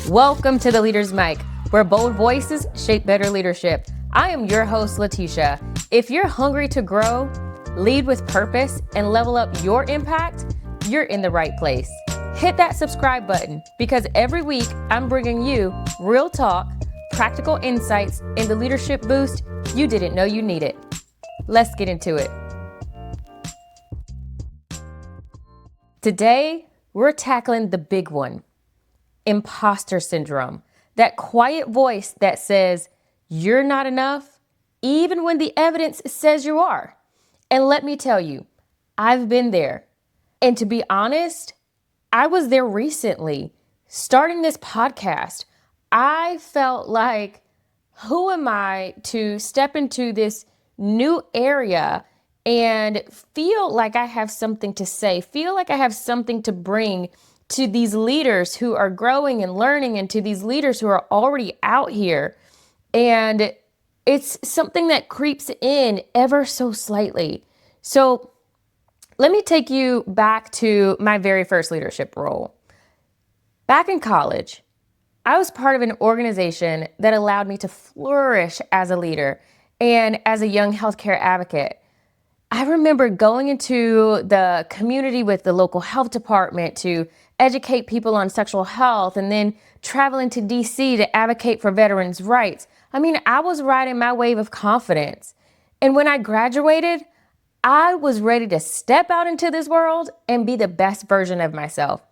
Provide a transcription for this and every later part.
Welcome to the Leader's Mic, where bold voices shape better leadership. I am your host, Letitia. If you're hungry to grow, lead with purpose, and level up your impact, you're in the right place. Hit that subscribe button because every week I'm bringing you real talk, practical insights, and the leadership boost you didn't know you needed. Let's get into it. Today, we're tackling the big one. Imposter syndrome, that quiet voice that says you're not enough, even when the evidence says you are. And let me tell you, I've been there. And to be honest, I was there recently. Starting this podcast, I felt like, who am I to step into this new area and feel like I have something to say, feel like I have something to bring to these leaders who are growing and learning, and to these leaders who are already out here. And it's something that creeps in ever so slightly. So let me take you back to my very first leadership role. Back in college, I was part of an organization that allowed me to flourish as a leader and as a young healthcare advocate. I remember going into the community with the local health department to educate people on sexual health, and then traveling to DC to advocate for veterans' rights. I mean, I was riding my wave of confidence. And when I graduated, I was ready to step out into this world and be the best version of myself.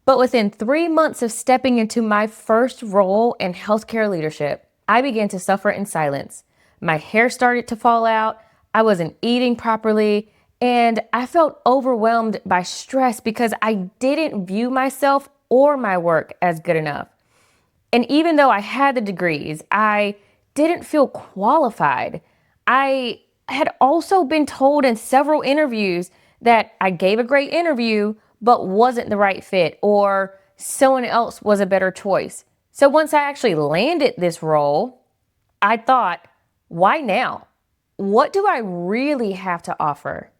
But within 3 months of stepping into my first role in healthcare leadership, I began to suffer in silence. My hair started to fall out. I wasn't eating properly, and I felt overwhelmed by stress because I didn't view myself or my work as good enough. And even though I had the degrees, I didn't feel qualified. I had also been told in several interviews that I gave a great interview, but wasn't the right fit, or someone else was a better choice. So once I actually landed this role, I thought, why now? What do I really have to offer?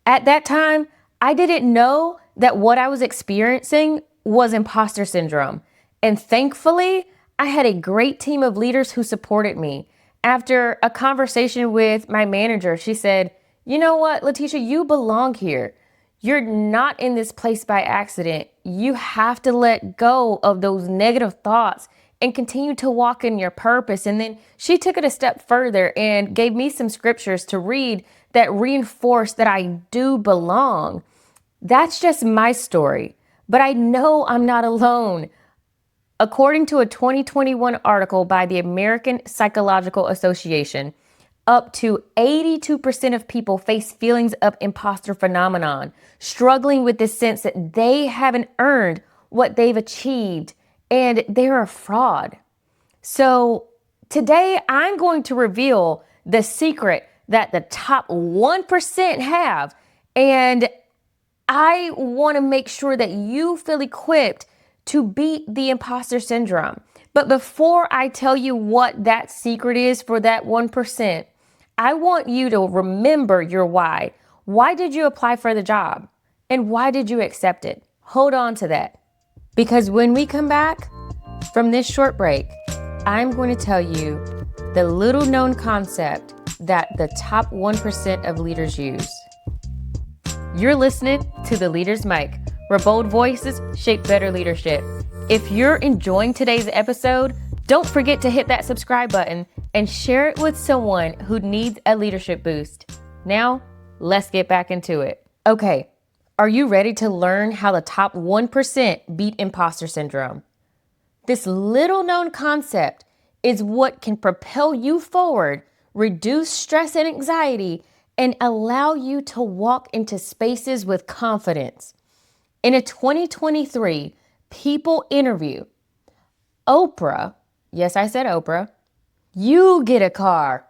At that time, I didn't know that what I was experiencing was imposter syndrome. And thankfully, I had a great team of leaders who supported me. After a conversation with my manager, she said, you know what, Letitia, you belong here. You're not in this place by accident. You have to let go of those negative thoughts and continue to walk in your purpose. And then she took it a step further and gave me some scriptures to read that reinforce that I do belong. That's just my story, but I know I'm not alone. According to a 2021 article by the American Psychological Association, up to 82% of people face feelings of imposter phenomenon, struggling with the sense that they haven't earned what they've achieved and they're a fraud. So today I'm going to reveal the secret that the top 1% have, and I want to make sure that you feel equipped to beat the imposter syndrome. But before I tell you what that secret is for that 1%, I want you to remember your why. Why did you apply for the job? And why did you accept it? Hold on to that. Because when we come back from this short break, I'm going to tell you the little known concept that the top 1% of leaders use. You're listening to the Leader's Mic, where bold voices shape better leadership. If you're enjoying today's episode, don't forget to hit that subscribe button and share it with someone who needs a leadership boost. Now, let's get back into it. Okay, are you ready to learn how the top 1% beat imposter syndrome? This little known concept is what can propel you forward, reduce stress and anxiety, and allow you to walk into spaces with confidence. In a 2023 People interview, Oprah, yes, I said Oprah, you get a car.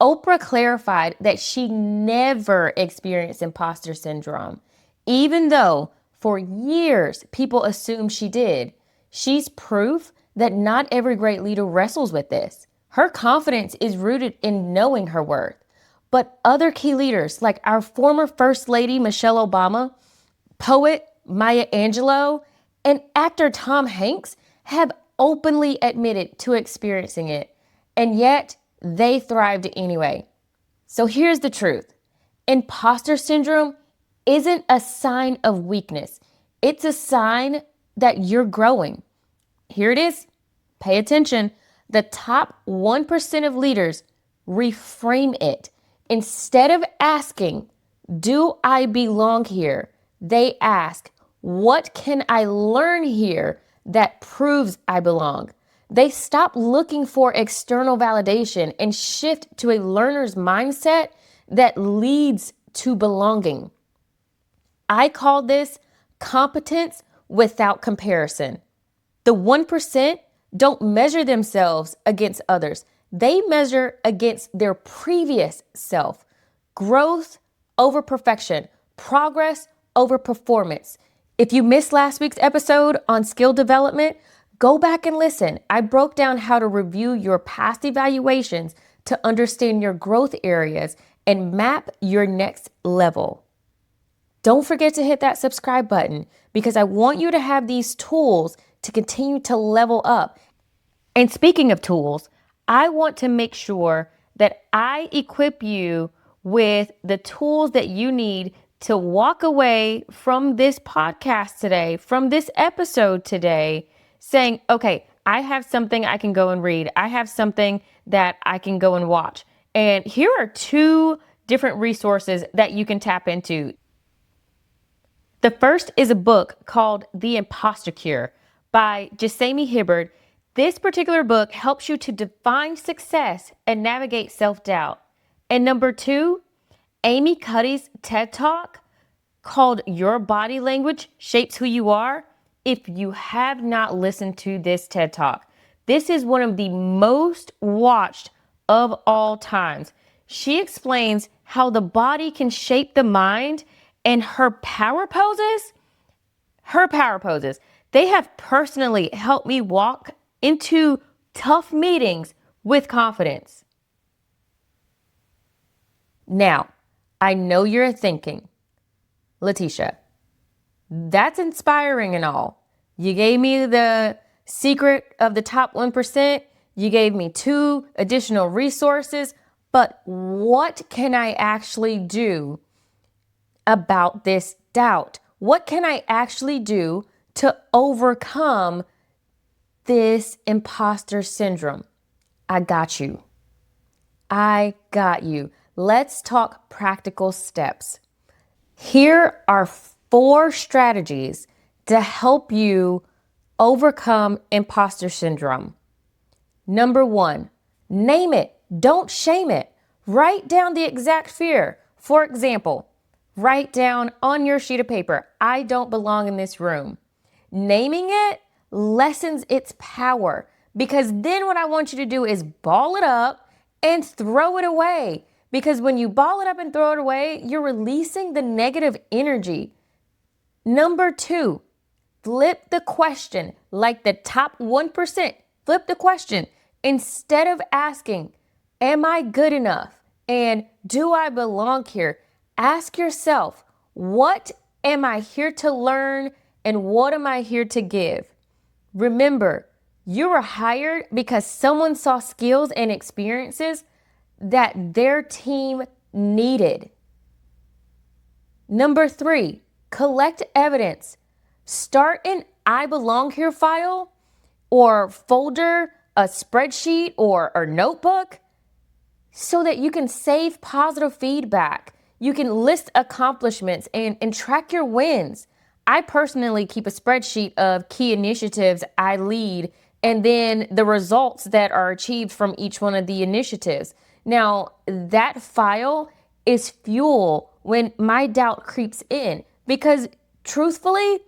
Oprah clarified that she never experienced imposter syndrome, even though for years people assumed she did. She's proof that not every great leader wrestles with this. Her confidence is rooted in knowing her worth. But other key leaders, like our former First Lady Michelle Obama, poet Maya Angelou, and actor Tom Hanks have openly admitted to experiencing it, and yet they thrived anyway. So here's the truth. Imposter syndrome isn't a sign of weakness. It's a sign that you're growing. Here it is. Pay attention. The top 1% of leaders reframe it. Instead of asking, do I belong here? They ask, what can I learn here that proves I belong? They stop looking for external validation and shift to a learner's mindset that leads to belonging. I call this competence without comparison. The 1% don't measure themselves against others. They measure against their previous self. Growth over perfection, progress over performance. If you missed last week's episode on skill development, go back and listen. I broke down how to review your past evaluations to understand your growth areas and map your next level. Don't forget to hit that subscribe button because I want you to have these tools to continue to level up. And speaking of tools, I want to make sure that I equip you with the tools that you need to walk away from this podcast today, from this episode today, saying, okay, I have something I can go and read. I have something that I can go and watch. And here are 2 different resources that you can tap into. The first is a book called The Imposter Cure by Jasamy Hibbard. This particular book helps you to define success and navigate self-doubt. And number 2, Amy Cuddy's TED Talk called Your Body Language Shapes Who You Are. If you have not listened to this TED Talk, this is one of the most watched of all times. She explains how the body can shape the mind, and her power poses, they have personally helped me walk into tough meetings with confidence. Now, I know you're thinking, Letitia, that's inspiring and all. You gave me the secret of the top 1%. You gave me 2 additional resources, but what can I actually do about this doubt? What can I actually do to overcome this imposter syndrome? I got you. Let's talk practical steps. Here are 4 strategies to help you overcome imposter syndrome. Number 1, name it. Don't shame it. Write down the exact fear. For example, write down on your sheet of paper, I don't belong in this room. Naming it lessens its power because then what I want you to do is ball it up and throw it away. Because when you ball it up and throw it away, you're releasing the negative energy. Number 2, flip the question like the top 1%. Flip the question. Instead of asking, am I good enough? And do I belong here? Ask yourself, what am I here to learn and what am I here to give? Remember, you were hired because someone saw skills and experiences that their team needed. Number 3, collect evidence. Start an I belong here file or folder, a spreadsheet or notebook so that you can save positive feedback. You can list accomplishments and track your wins. I personally keep a spreadsheet of key initiatives I lead and then the results that are achieved from each one of the initiatives. Now, that file is fuel when my doubt creeps in because truthfully,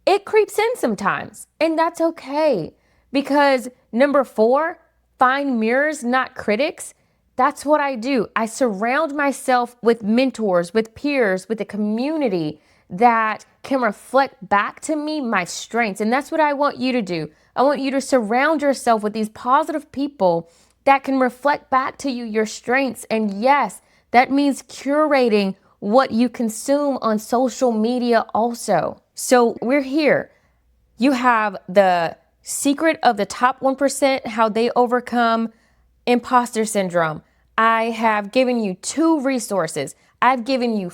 it creeps in sometimes and that's okay. Because number 4, find mirrors, not critics. That's what I do. I surround myself with mentors, with peers, with a community that can reflect back to me my strengths. And that's what I want you to do. I want you to surround yourself with these positive people that can reflect back to you your strengths. And yes, that means curating what you consume on social media also. So we're here. You have the secret of the top 1%, how they overcome imposter syndrome. I have given you 2 resources. I've given you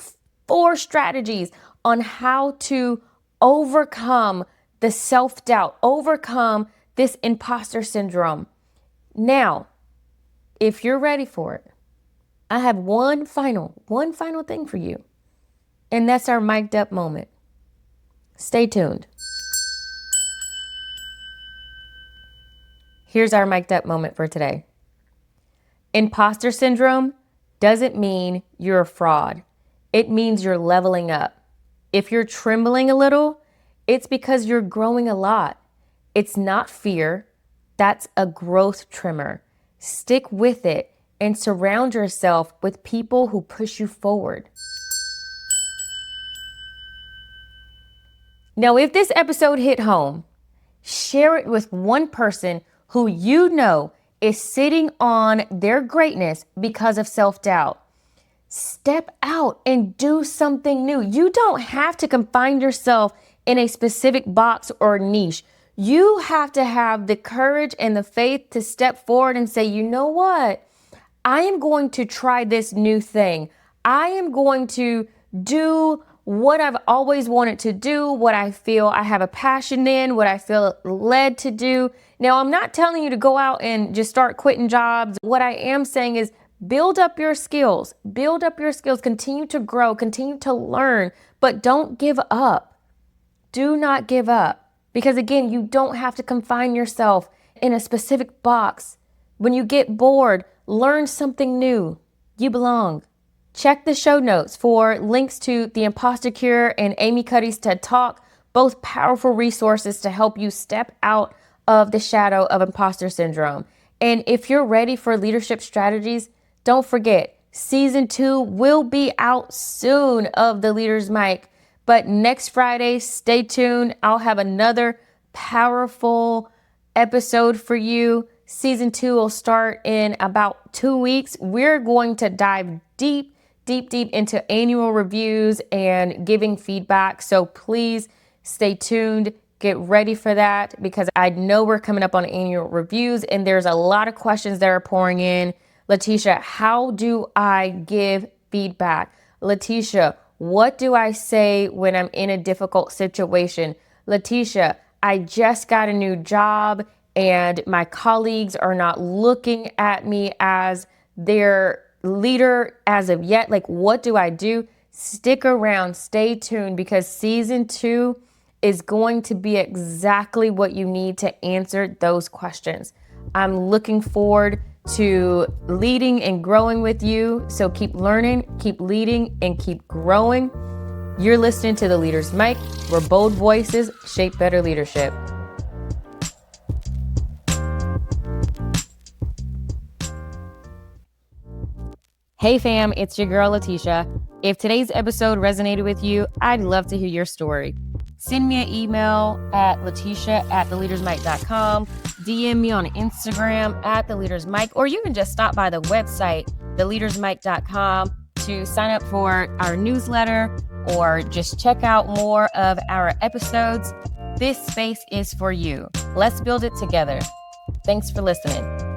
4 strategies on how to overcome the self-doubt, overcome this imposter syndrome. Now, if you're ready for it, I have one final thing for you. And that's our mic'd up moment. Stay tuned. Here's our mic'd up moment for today. Imposter syndrome doesn't mean you're a fraud. It means you're leveling up. If you're trembling a little, it's because you're growing a lot. It's not fear. That's a growth trimmer. Stick with it and surround yourself with people who push you forward. Now, if this episode hit home, share it with one person who you know is sitting on their greatness because of self-doubt. Step out and do something new. You don't have to confine yourself in a specific box or niche. You have to have the courage and the faith to step forward and say, you know what? I am going to try this new thing. I am going to do what I've always wanted to do, what I feel I have a passion in, what I feel led to do. Now, I'm not telling you to go out and just start quitting jobs. What I am saying is build up your skills, continue to grow, continue to learn, but don't give up. Do not give up. Because again, you don't have to confine yourself in a specific box. When you get bored, learn something new. You belong. Check the show notes for links to The Imposter Cure and Amy Cuddy's TED Talk, both powerful resources to help you step out of the shadow of imposter syndrome. And if you're ready for leadership strategies, don't forget, season 2 will be out soon of The Leader's Mic. But next Friday, stay tuned. I'll have another powerful episode for you. Season 2 will start in about 2 weeks. We're going to dive deep into annual reviews and giving feedback. So please stay tuned. Get ready for that because I know we're coming up on annual reviews and there's a lot of questions that are pouring in. Letitia, how do I give feedback? Letitia, what do I say when I'm in a difficult situation? Letitia, I just got a new job and my colleagues are not looking at me as their leader as of yet. Like, what do I do? Stick around, stay tuned because season 2 is going to be exactly what you need to answer those questions. I'm looking forward to leading and growing with you. So keep learning, keep leading, and keep growing. You're listening to The Leader's Mic, where bold voices shape better leadership. Hey fam, it's your girl Letitia. If today's episode resonated with you, I'd love to hear your story. Send me an email at letitia@theleadersmic.com, DM me on Instagram @theleadersmic, or you can just stop by the website, theleadersmic.com, to sign up for our newsletter or just check out more of our episodes. This space is for you. Let's build it together. Thanks for listening.